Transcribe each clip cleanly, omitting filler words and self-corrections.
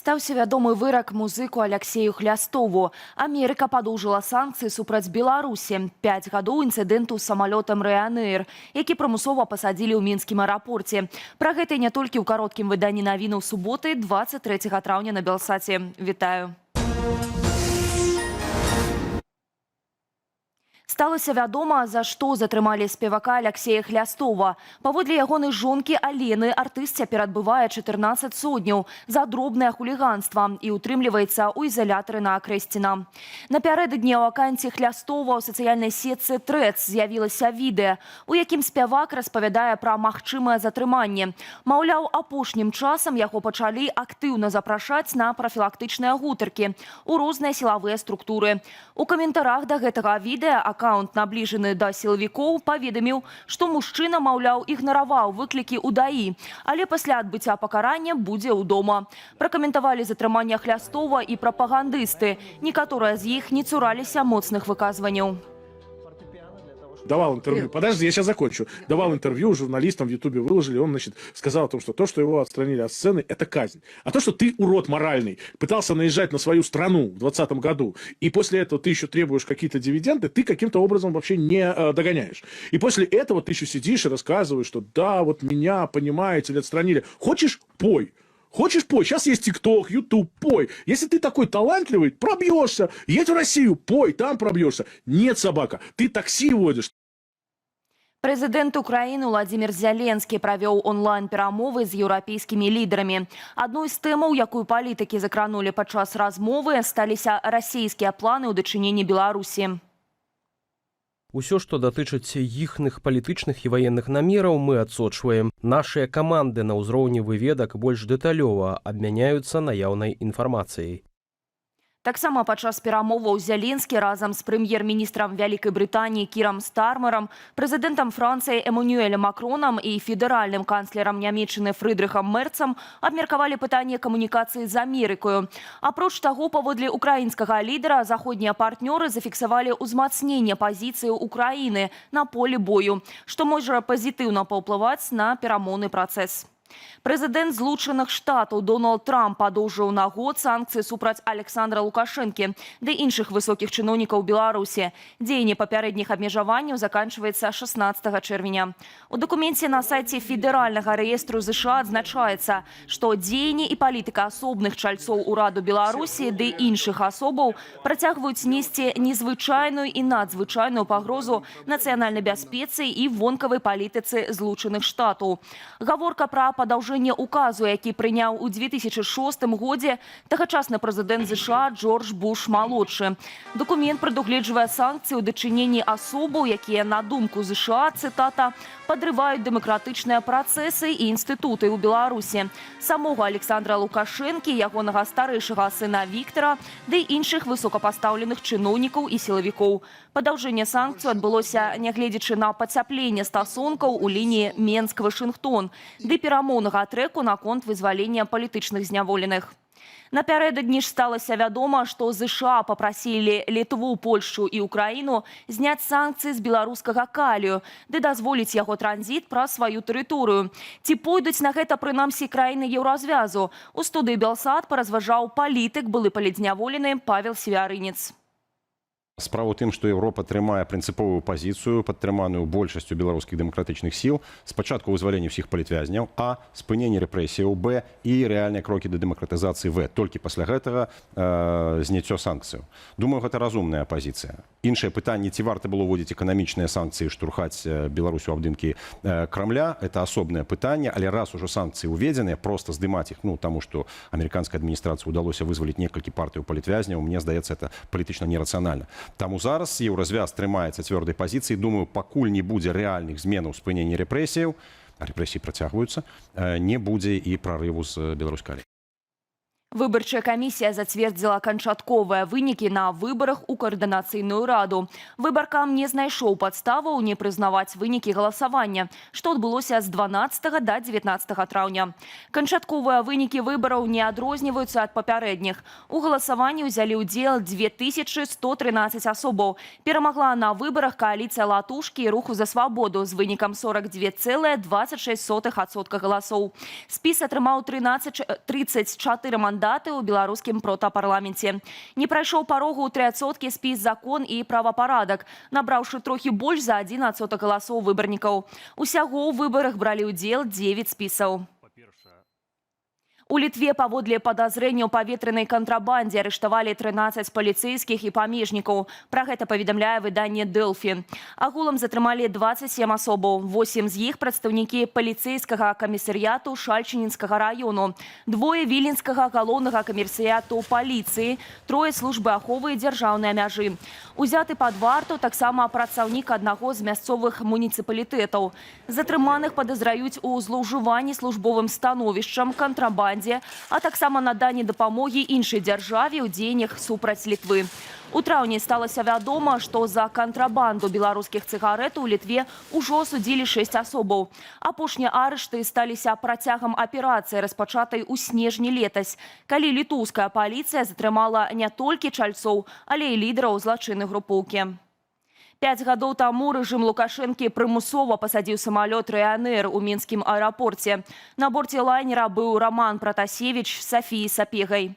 Стаўся вядомы вырак музыку Алексею Хлястову. Америка падоўжыла санкцыі супраць Беларусі. 5 гадоў інцыдэнту з самалётам Ryanair, які прымусова пасадзілі ў мінскім аэрапорце. Пра гэта і не толькі ў кароткім выданні навіну ў суботы 23 траўня на Белсаце. Вітаю. Сталася вядома, за што затрымалі спевака Алексея Хлястова. Паводле ягонай жонкі Алены артыст цяпер адбывае 14 судняў за дробнае хуліганства і утрымліваецца ў ізалятары на Акрэсціна. Напярэдадні ў аканце Хлястова ў сацыяльнай сетцы Трэц з'явілася відэа, у якім спявак распавядае пра магчымае затрыманне. Маўляў, апошнім часам яго пачалі актыўна запрашаць на прафілактычныя гутаркі ў розныя сілавыя структуры. У каментарах да гэтага відэа аккаунт, набліжаны да сілавікоў, паведаміў, што мужчына, маўляў, ігнараваў выклікі ў ДАІ, але пасля адбыцця пакарання будзе ўдома. Пракаментавалі затрыманне Хлястова і прапагандысты. Некаторыя з іх не цураліся моцных выказванняў. Давал интервью. Подожди, я сейчас закончу. Давал интервью журналистам в Ютубе, выложили. Он, сказал о том, что то, что его отстранили от сцены, это казнь. А то, что ты урод моральный, пытался наезжать на свою страну в 2020 году, и после этого ты еще требуешь какие-то дивиденды, ты каким-то образом вообще не догоняешь. И после этого ты еще сидишь и рассказываешь, что да, вот меня, понимаете, отстранили. Хочешь – пой. Хочешь – пой. Сейчас есть ТикТок, Ютуб, пой. Если ты такой талантливый, пробьешься. Едь в Россию, пой, там пробьешься. Нет, собака, ты такси водишь. Прэзідэнт Украіны Владзімір Зеленскі правёў онлайн-перамовы з еўрапейскімі лідарамі. Адной з тэмаў, якую палітыкі закранулі падчас размовы, сталіся расійскія планы ў дачыненні Беларусі. Усё, што датычыць іхных палітычных і ваенных намераў, мы адсочваем. Нашыя каманды на ўзроўні выведак больш дэталёва абмяняюцца наяўнай інфармацыяй. Таксама падчас перамоваў Зеленскі разам з прэм'ер-міністрам Вялікай Брытаніі Кірам Стармерам, прэзідэнтам Францыі Эммануэлем Макронам і федэральным канцлерам Нямецчыны Фрыдрыхам Мерцам абмеркавалі пытанне камунікацыі з Амерыкаю. Апроч таго, паводле украінскага лідара, заходнія партнёры зафіксавалі ўзмацненне пазіцыі Украіны на полі бою, што можа пазітыўна паўплываць на перамоўны працэс. Прэзідэнт Злучаных Штатаў Дональд Трамп падоўжыў на год санкцыі супраць Александра Лукашэнкі ды іншых высокіх чыноўнікаў Беларусі. Дзеянне папярэдніх абмежаванняў заканчваецца 16 чэрвеня. У дакуменце на сайце федэральнага рэестру ЗША адзначаецца, што дзеянні і палітыка асобных чальцоў ураду Беларусі ды іншых асобаў працягваюць несці незвычайную і надзвычайную пагрозу нацыянальнай бяспецы і вонкавай палітыцы Злучаных Штатаў. Гаворка пра падаўжэнне указу, які прыняў у 2006 годзе тагачасны прэзідэнт ЗША Джордж Буш-малодшы. Дакумент прадугледжвае санкцыі ў дачыненні асобаў, якія, на думку ЗША, цытата, падрываюць дэмакратычныя працэсы і інстытуты ў Беларусі. Самога Александра Лукашэнкі, ягонага старэйшага сына Віктара, ды іншых высокапастаўленых чыноўнікаў і сілавікоў. Падаўжэнне санкцый адбылося, нягледзячы на пацяпленне стасункаў у лініі Менск-Вашынгтон, ды перамоўнага трэку наконт вызвалення палітычных зняволеных. Напярэдадні ж сталася вядома, што ЗША папрасілі Літву, Польшчу і Украіну зняць санкцыі з беларускага калію, ды дазволіць яго транзіт праз сваю тэрыторыю. Ці пойдуць на гэта прынамсі краіны еўразвязу? У студыі Белсат паразважаў палітык, былы палітзняволены Павел Севярынец. Справа ў тым, што Еўропа трымае прынцыповую пазіцыю, падтрыманую большасцю беларускіх дэмакратычных сіл, спачатку вызвалення ўсіх палітвязняў, а, спыненне рэпрэсіяў, б, і рэальныя крокі да дэмакратызацыі, в. Толькі пасля гэтага зняццё санкцыяў. Думаю, гэта разумная пазіцыя. Іншае пытанне, ці варта было ўводзіць эканамічныя санкцыі, штурхаць Беларусь у абдымкі Крамля, это асобнае пытанне, але раз ужо санкцыі ўведзеныя, проста здымаць іх, таму што амерыканскай адміністрацыі ўдалося вызваліць некалькі партыяў палітвязняў, мне здаецца, это палітычна нерацыянальна. Таму зараз еўразвяз трымаецца цвёрдай пазіцыі. Думаю, пакуль не будзе рэальных зменаў спынення рэпрэсіяў, а рэпрэсіі працягваюцца, не будзе і прарыву з беларускай. Выбарчая камісія зацвердзіла канчатковыя вынікі на выбарах у каардынацыйную раду. Выбаркам не знайшоў падставаў не прызнаваць вынікі галасавання, што адбылося з 12 да 19 траўня. Канчатковыя вынікі выбараў не адрозніваюцца ад папярэдніх. У галасаванні ўзялі ўдзел 2113 асобаў. Перамагла на выбарах кааліцыя Латушкі і Руху за свабоду з вынікам 42,26% галасоў. Спіс атрымаў 34 мандаты мандаты ў беларускім протапарламенце. Не прайшоў парогу 3% спіс «Закон і правапарадак», набраўшы трохі больш за 1% галасоў выбарнікаў. Усяго ў выбарах бралі ўдзел 9 спісаў. У Літве паводле падазрэнняў паветранай кантрабандзе арыштавалі 13 паліцэйскіх і памежнікаў. Пра гэта паведамляе выданне «Дэлфі». Агулам затрымалі 27 асобаў. 8 з іх прадстаўнікі паліцэйскага камісарыяту Шальчынінскага раёну, 2 віленскага галоўнага камісарыяту паліцыі, 3 службы аховы дзяржаўнай мяжы. Узяты пад варту таксама працаўнік аднаго з мясцовых муніцыпалітэтаў. Затрыманых падазраюць у злоўжыванні службовым становішчам, кантрабандзе, а таксама наданні дапамогі іншай дзяржаве ў дзеяннях супраць Літвы. У траўні сталася вядома, што за кантрабанду беларускіх цыгарэт у Літве ўжо судзілі 6 асобаў. Апошнія арышты сталіся працягам аперацыі, распачатай у снежні летась, калі літоўская паліцыя затрымала не толькі чальцоў, але і лідараў злачыннай групоўкі. 5 гадоў таму рэжым Лукашэнкі прымусова пасадзіў самалёт «Ryanair» у мінскім аэрапорце. На борце лайнера быў Роман Пратасевіч з Сафіяй Сапегай.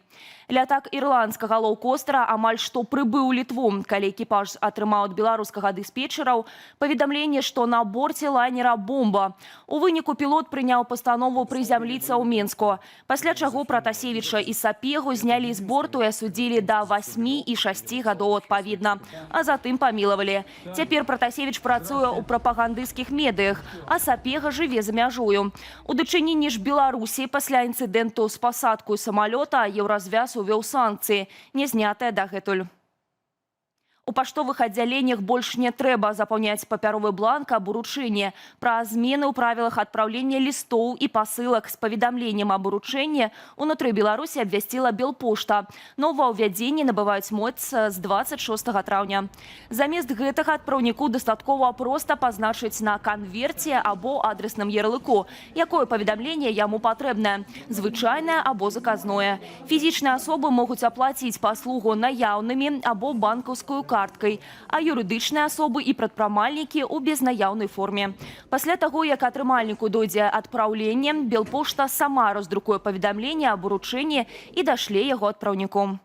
Лятак ірландскага лоўкостера амаль што прыбыў у Літву, калі экіпаж атрымаў ад беларускага дыспетчараў паведамленне, што на борце лайнера бомба. У выніку пілот прыняў пастанову прызямліцца ў Мінску, пасля чаго Пратасевіча і Сапегу знялі з борту і асудзілі да 8 і 6 гадоў адпаведна, а затым памілавалі. Цяпер Пратасевіч працуе ў прапагандысцкіх медыях, а Сапега жыве за мяжою. У дачыненні ж Беларусі пасля інцыдэнту з пасадкой самалёта Еўразвяз увёў санкцыі, не знятыя дагэтуль. У паштовых аддзяленнях больш не трэба запаўняць папяровы бланк аб уручэнні. Пра змены ў правілах адпраўлення лістоў і пасылак з паведамленнем аб уручэнні унутры Беларусі абвясціла Белпошта. Новаўвядзенні набываюць моц з 26 траўня. Замест гэтага адпраўніку дастаткова проста пазначыць на канверце або адресным ярлыку, якое паведамленне яму патрэбнае – звычайнае або заказное. Фізічныя асобы могуць аплаціць паслугу наяўнымі або банкаўскую карткай, а юрыдычныя асобы і прадпрымальнікі ў безнаяўнай форме. Пасля таго, як атрымальніку дойдзе адпраўленне, Белпошта сама раздрукуе паведамленне аб уручэнні і дашле яго адпраўніку.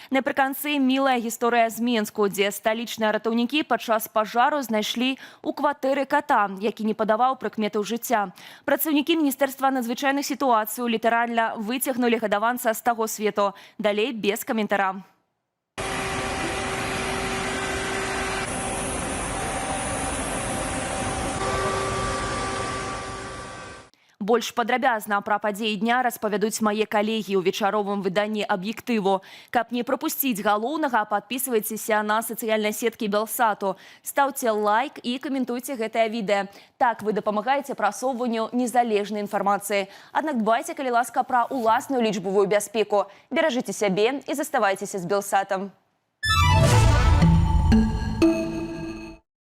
Напрыканцы мілая гісторыя з Мінску, дзе сталічныя ратаўнікі падчас пажару знайшлі ў кватэры ката, які не падаваў прыкметаў жыцця. Працаўнікі Міністэрства надзвычайных сітуацый літаральна выцягнулі гадаванца з таго свету. Далей без каментара. Больш падрабязна пра падзеі дня распавядуць мае калегі ў вечаровым выданні «Аб'ектыву». Каб не прапусціць галоўнага, падпісвайцеся на сацыяльныя сеткі Белсату. Стаўце лайк і каментуйце гэтае відэа. Так вы дапамагаеце прасоўванню незалежнай інфармацыі. Аднак дбайце, калі ласка, пра ўласную лічбавую бяспеку. Беражыце сябе і заставайцеся з Белсатам.